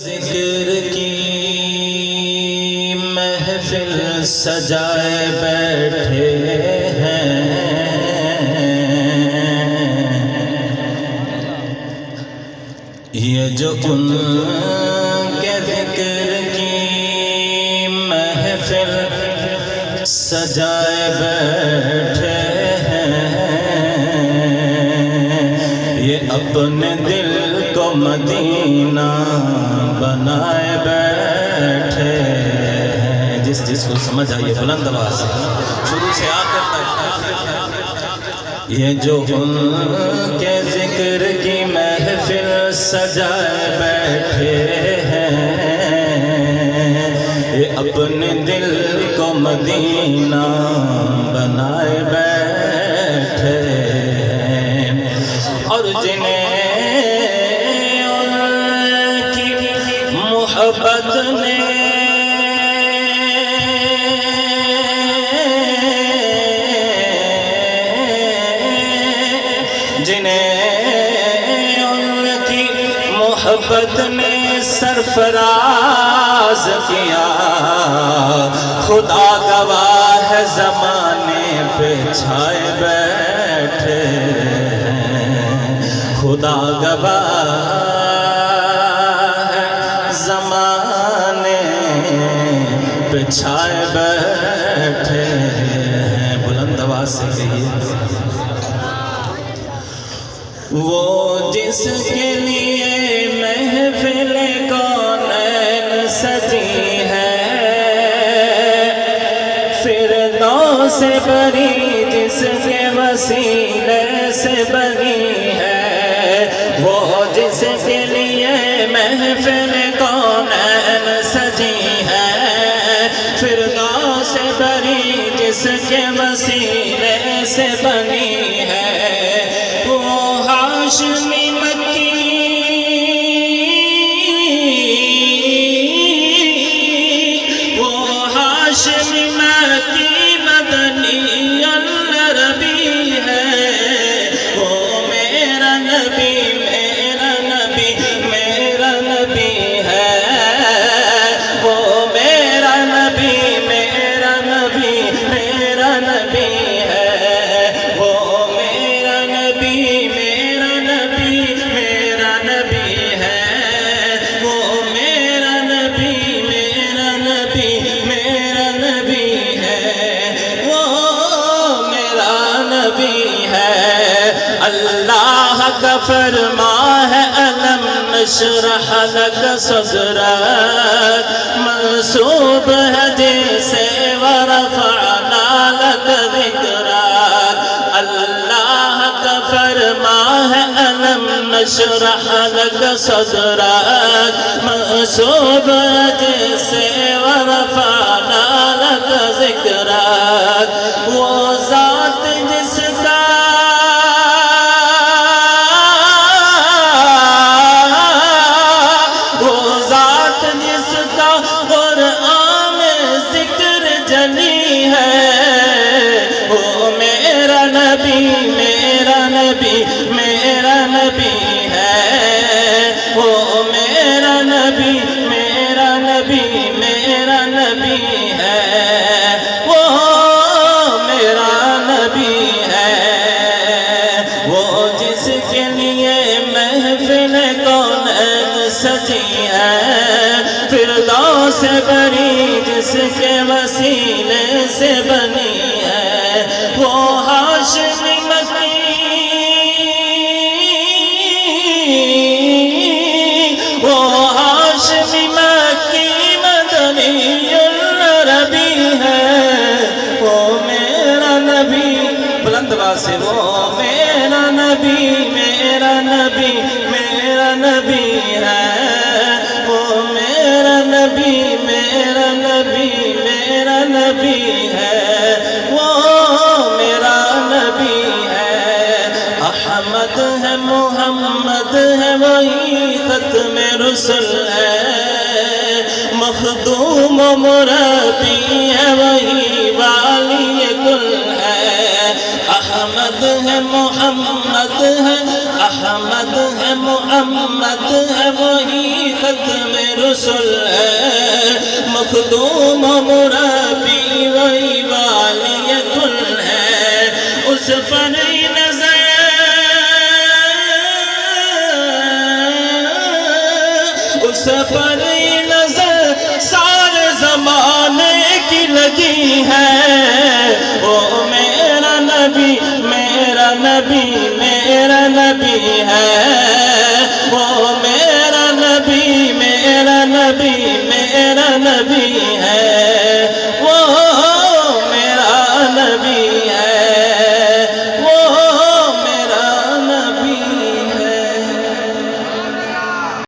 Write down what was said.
ذکر کی محفل سجائے بیٹھے ہیں، یہ جو ان کے ذکر کی محفل سجائے بیٹھے ہیں، یہ اپنے دل کو مدینہ بنائے بیٹھے ہیں۔ جس کو سمجھ آئیے بلند آواز سے شروع سے آخر تک، یہ جو ان کے ذکر کی محفل سجائے بیٹھے ہیں، یہ اپنے دل کو مدینہ بنائے بیٹھے ہیں، اور جنہیں محبت نے ان کی محبت نے سرفراز کیا، خدا گواہ ہے زمانے پہ چھائے بیٹھے ہیں، خدا گواہ زمانے پہ چھائے بیٹھے ہیں۔ بلند آواز سے کہیے، وہ جس کے لیے محفل کونین سجی ہے، فردوس سے بری جس کے وسیلے سے بنی ہے، وہ جس کے لیے محفل کونین سجی ہے، فردوس سے بری جس کے وسیلے سے بنی ہے، وہ ہاشمی مکی، وہ ہاشمی مکی مدنی العربی ہے، وہ میرا نبی میرا نبی میرا نبی ہے، وہ میرا نبی میرا نبی میرا نبی ہے، وہ میرا نبی میرا نبی میرا نبی ہے، وہ میرا نبی میرا نبی میرا نبی ہے، وہ میرا نبی ہے۔ اللہ کا فرما ہے الم نشرح لک صدرک، منسوب ہے جیسے ورفعنا لک ذکرک، اللہ کا فرما ہے الم نشرح لک صدرک، منسوب ہے جیسے ورفعنا لک ذکرک، وہ ذات جس کا قرآن میں ذکر جلی ہے، وہ میرا نبی میرا نبی میرا نبی ہے، وہ میرا نبی میرا نبی میرا نبی ہے، وہ میرا نبی ہے، وہ جس کے لیے محفل کونین سجی ہے، فردوس سے بری جس کے وسیلے سے بنی ہے، وہ ہاشمی مکی، وہ ہاشمی مکی مدنی العربی ہے، وہ میرا نبی، بلند آواز سے، وہ میرا نبی میرا نبی میرا نبی ہے، وہ میرا نبی میرا نبی میرا نبی ہے، وہ میرا نبی ہے۔ احمد ہے محمد ہے وہی ختم رسل ہے، مخدوم و مربی ہے وہی والی کل ہے، احمد ہے محمد ہے احمد ہے محمد ہے وہی ختم رسل ہے مخدوم و مربی وہی والی کل ہے اس پر نظر اس پر نظر سارے زمانے کی لگی ہے وہ میرا نبی میرا نبی میرا نبی ہے